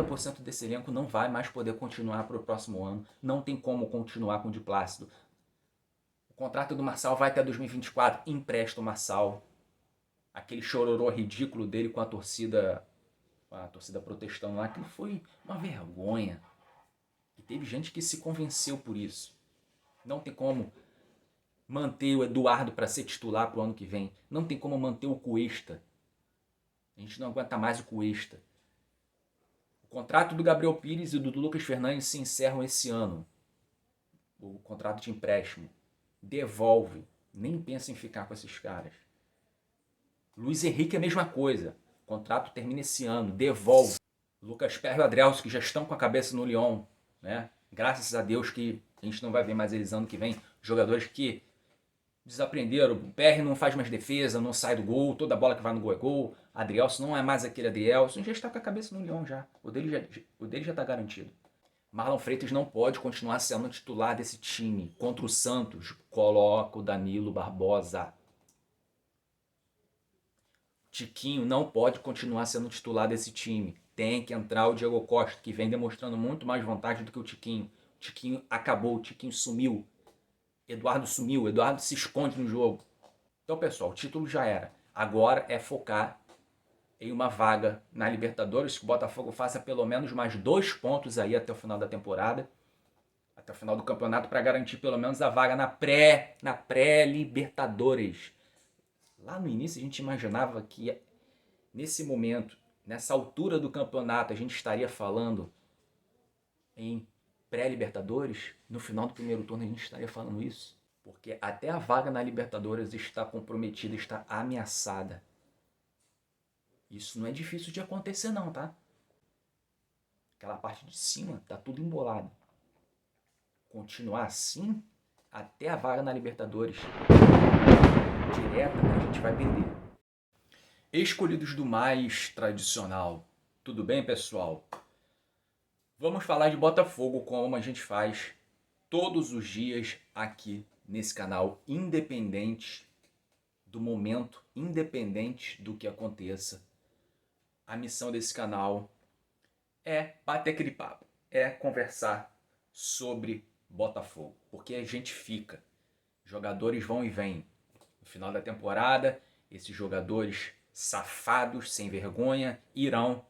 90% desse elenco não vai mais poder continuar para o próximo ano. Não tem como continuar com o Di Plácido. O contrato do Marçal vai até 2024. Empresta o Marçal. Aquele chororô ridículo dele com a torcida protestando lá, que foi uma vergonha. E teve gente que se convenceu por isso. Não tem como manter o Eduardo para ser titular para o ano que vem. Não tem como manter o Cuesta. A gente não aguenta mais o Cuesta. O contrato do Gabriel Pires e do Lucas Fernandes se encerram esse ano. O contrato de empréstimo. Devolve. Nem pensa em ficar com esses caras. Luiz Henrique é a mesma coisa. O contrato termina esse ano. Devolve. Lucas Perry e Adrielson, que já estão com a cabeça no Lyon, né? Graças a Deus que a gente não vai ver mais eles ano que vem. Jogadores que desaprenderam. O Perry não faz mais defesa, não sai do gol. Toda bola que vai no gol é gol. Adrielson não é mais aquele Adrielson. Já está com a cabeça no Lyon já. O dele já está garantido. Marlon Freitas não pode continuar sendo titular desse time. Contra o Santos, coloca o Danilo Barbosa. Tiquinho não pode continuar sendo titular desse time. Tem que entrar o Diego Costa, que vem demonstrando muito mais vontade do que o Tiquinho. O Tiquinho acabou, o Tiquinho sumiu. Eduardo sumiu, Eduardo se esconde no jogo. Então, pessoal, o título já era. Agora é focar em uma vaga na Libertadores, que o Botafogo faça pelo menos mais 2 pontos aí até o final da temporada, até o final do campeonato, para garantir pelo menos a vaga na pré-Libertadores. Lá no início a gente imaginava que nesse momento, nessa altura do campeonato, a gente estaria falando em pré-Libertadores. No final do primeiro turno a gente estaria falando isso. Porque até a vaga na Libertadores está comprometida, está ameaçada. Isso não é difícil de acontecer não, tá? Aquela parte de cima tá tudo embolado. Continuar assim até a vaga na Libertadores direta, a gente vai perder. Escolhidos do mais tradicional. Tudo bem, pessoal? Vamos falar de Botafogo como a gente faz todos os dias aqui nesse canal, independente do momento, independente do que aconteça. A missão desse canal é bater aquele papo, é conversar sobre Botafogo, porque a gente fica. Jogadores vão e vêm. No final da temporada, esses jogadores safados, sem vergonha, irão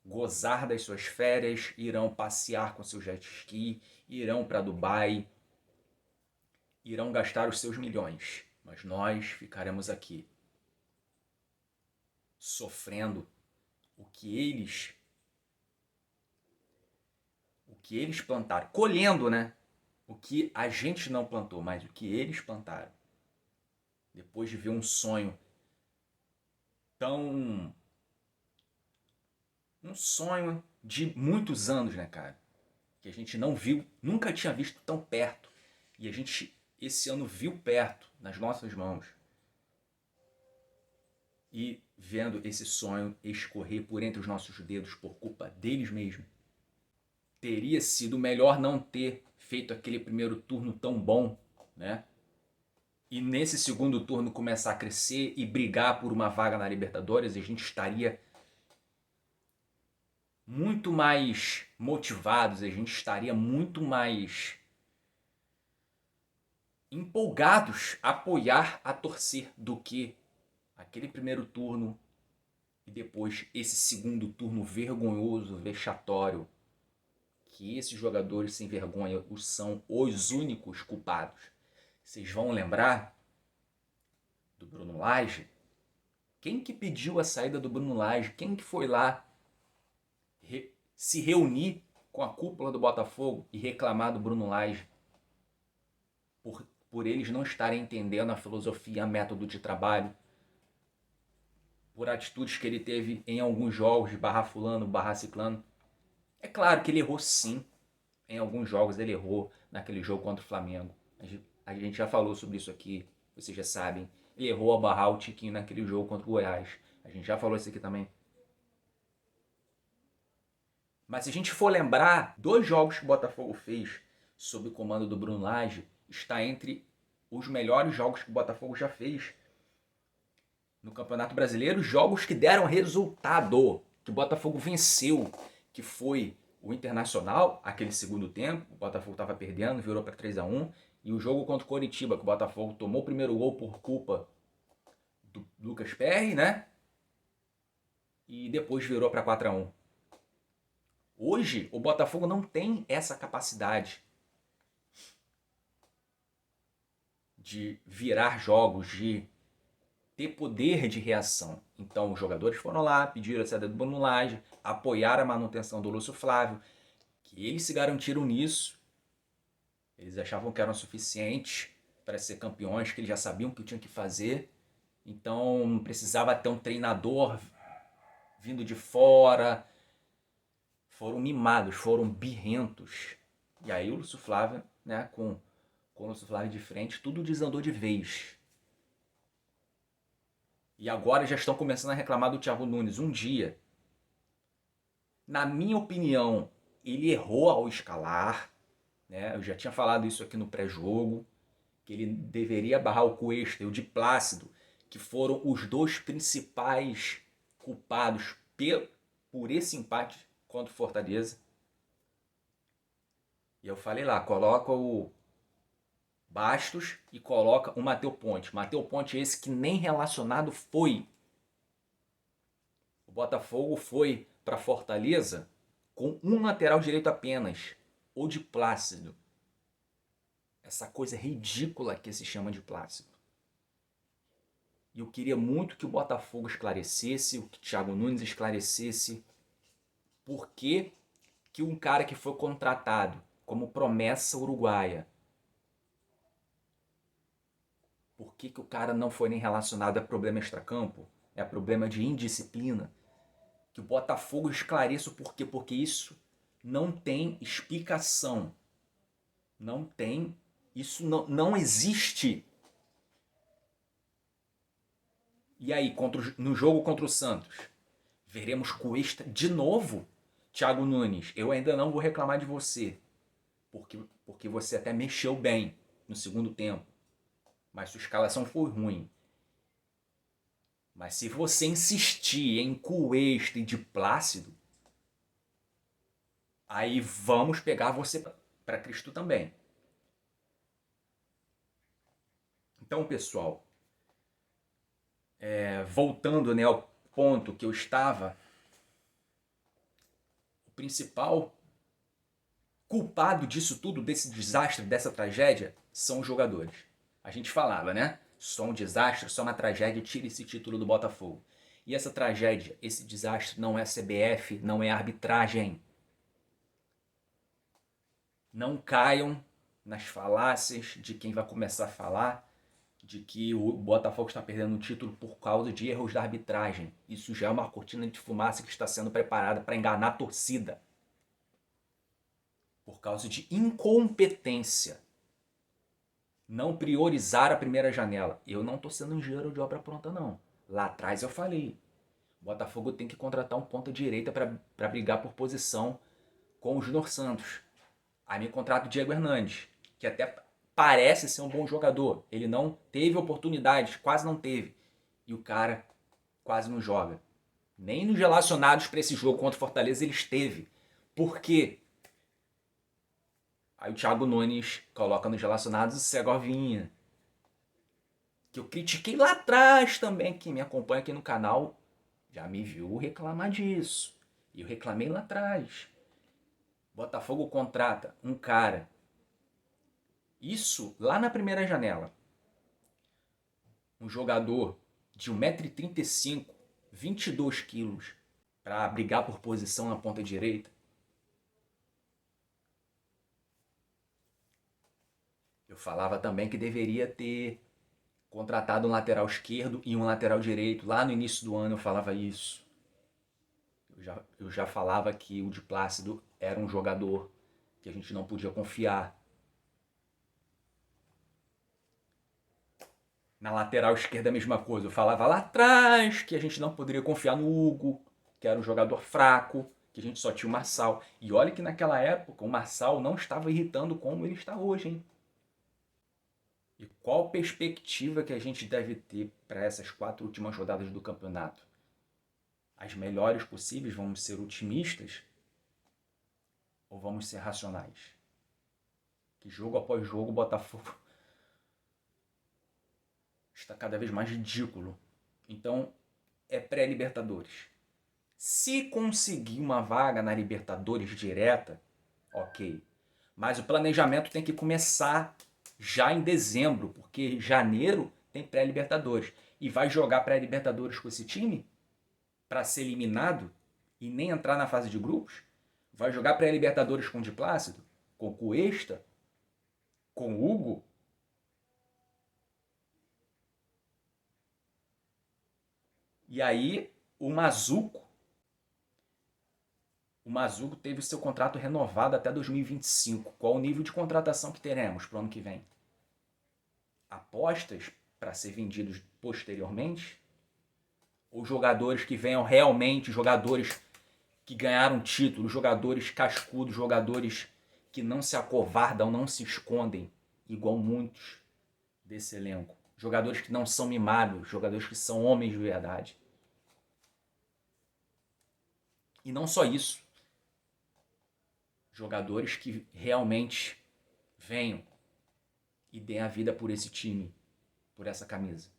gozar das suas férias, irão passear com seu jet ski, irão para Dubai, irão gastar os seus milhões. Mas nós ficaremos aqui, sofrendo o que eles plantaram, colhendo, né? O que a gente não plantou, mas o que eles plantaram. Depois de ver um sonho um sonho de muitos anos, né, cara? Que a gente não viu, nunca tinha visto tão perto. E a gente, esse ano, viu perto, nas nossas mãos. E vendo esse sonho escorrer por entre os nossos dedos por culpa deles mesmos. Teria sido melhor não ter feito aquele primeiro turno tão bom, né? E nesse segundo turno começar a crescer e brigar por uma vaga na Libertadores, a gente estaria muito mais motivados, a gente estaria muito mais empolgados a apoiar, a torcer, do que aquele primeiro turno e depois esse segundo turno vergonhoso, vexatório, que esses jogadores sem vergonha são os únicos culpados. Vocês vão lembrar do Bruno Lage? Quem que pediu a saída do Bruno Lage? Quem que foi lá se reunir com a cúpula do Botafogo e reclamar do Bruno Lage? Por eles não estarem entendendo a filosofia, a método de trabalho, por atitudes que ele teve em alguns jogos de barrar fulano, barrar ciclano. É claro que ele errou sim. Em alguns jogos ele errou, naquele jogo contra o Flamengo. A gente já falou sobre isso aqui, vocês já sabem. Ele errou ao barrar o Tiquinho naquele jogo contra o Goiás. A gente já falou isso aqui também. Mas se a gente for lembrar, 2 jogos que o Botafogo fez sob o comando do Bruno Lage, está entre os melhores jogos que o Botafogo já fez no Campeonato Brasileiro. Jogos que deram resultado, que o Botafogo venceu, que foi o Internacional, aquele segundo tempo, o Botafogo estava perdendo, virou para 3-1, e o jogo contra o Coritiba, que o Botafogo tomou o primeiro gol por culpa do Lucas Perry, né? E depois virou para 4-1. Hoje, o Botafogo não tem essa capacidade de virar jogos, de ter poder de reação. Então, os jogadores foram lá, pediram a saída do Bruno Lage, apoiaram a manutenção do Lúcio Flávio, que eles se garantiram nisso. Eles achavam que eram suficientes para ser campeões, que eles já sabiam o que tinham que fazer. Então, não precisava ter um treinador vindo de fora. Foram mimados, foram birrentos. E aí o Lúcio Flávio, né, com o Lúcio Flávio de frente, tudo desandou de vez. E agora já estão começando a reclamar do Thiago Nunes. Um dia, na minha opinião, ele errou ao escalar. Né? Eu já tinha falado isso aqui no pré-jogo, que ele deveria barrar o Cuesta e o Di Plácido, que foram os dois principais culpados por esse empate contra o Fortaleza. E eu falei lá, coloca o Bastos e coloca o Matheus Ponte. Matheus Ponte é esse que nem relacionado foi. O Botafogo foi para Fortaleza com um lateral direito apenas, o Di Plácido. Essa coisa ridícula que se chama de Plácido. E eu queria muito que o Botafogo esclarecesse, que o Thiago Nunes esclarecesse por que um cara que foi contratado como promessa uruguaia, por que o cara não foi nem relacionado a problema extracampo, a problema de indisciplina? Que o Botafogo esclareça o porquê, porque isso não tem explicação. Não tem, isso não existe. E aí, no jogo contra o Santos, veremos Cuesta de novo? Thiago Nunes, eu ainda não vou reclamar de você, porque você até mexeu bem no segundo tempo, mas sua escalação foi ruim. Mas se você insistir em Cuesta e de Plácido, aí vamos pegar você para Cristo também. Então, pessoal, voltando, né, ao ponto que eu estava, o principal culpado disso tudo, desse desastre, dessa tragédia, são os jogadores. A gente falava, né? Só um desastre, só uma tragédia, tira esse título do Botafogo. E essa tragédia, esse desastre não é CBF, não é arbitragem. Não caiam nas falácias de quem vai começar a falar de que o Botafogo está perdendo o título por causa de erros da arbitragem. Isso já é uma cortina de fumaça que está sendo preparada para enganar a torcida. Por causa de incompetência. Não priorizar a primeira janela. Eu não estou sendo engenheiro de obra pronta, não. Lá atrás eu falei. O Botafogo tem que contratar um ponta-direita para brigar por posição com o Júnior Santos. Aí me contrata o Diego Hernandes, que até parece ser um bom jogador. Ele não teve oportunidades, quase não teve. E o cara quase não joga. Nem nos relacionados para esse jogo contra o Fortaleza ele esteve. Por quê? Aí o Thiago Nunes coloca nos relacionados o Segovinha. Que eu critiquei lá atrás também. Quem me acompanha aqui no canal já me viu reclamar disso. E eu reclamei lá atrás. Botafogo contrata um cara. Isso lá na primeira janela. Um jogador de 1,35m, 22 quilos, para brigar por posição na ponta direita. Eu falava também que deveria ter contratado um lateral esquerdo e um lateral direito. Lá no início do ano eu falava isso. Eu já falava que o Di Plácido era um jogador que a gente não podia confiar. Na lateral esquerda a mesma coisa. Eu falava lá atrás que a gente não poderia confiar no Hugo, que era um jogador fraco, que a gente só tinha o Marçal. E olha que naquela época o Marçal não estava irritando como ele está hoje, hein? E qual perspectiva que a gente deve ter para essas 4 últimas rodadas do campeonato? As melhores possíveis, vamos ser otimistas, Ou vamos ser racionais? Que jogo após jogo o Botafogo está cada vez mais ridículo. Então, é pré-Libertadores. Se conseguir uma vaga na Libertadores direta, ok. Mas o planejamento tem que começar já em dezembro, porque janeiro tem pré-Libertadores. E vai jogar pré-Libertadores com esse time para ser eliminado e nem entrar na fase de grupos? Vai jogar pré-Libertadores com o Di Plácido? Com o Cuesta? Com o Hugo? E aí o Mazuco teve o seu contrato renovado até 2025. Qual o nível de contratação que teremos para o ano que vem? Apostas para ser vendidos posteriormente? Ou jogadores que venham realmente, jogadores que ganharam título, jogadores cascudos, jogadores que não se acovardam, não se escondem, igual muitos desse elenco. Jogadores que não são mimados, jogadores que são homens de verdade. E não só isso. Jogadores que realmente venham e deem a vida por esse time, por essa camisa.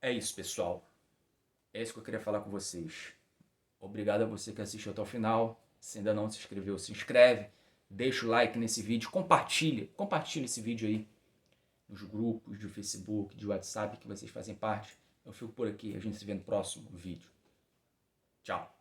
É isso, pessoal. É isso que eu queria falar com vocês. Obrigado a você que assistiu até o final. Se ainda não se inscreveu, se inscreve. Deixa o like nesse vídeo. Compartilha esse vídeo aí nos grupos de Facebook, de WhatsApp que vocês fazem parte. Eu fico por aqui. A gente se vê no próximo vídeo. Tchau.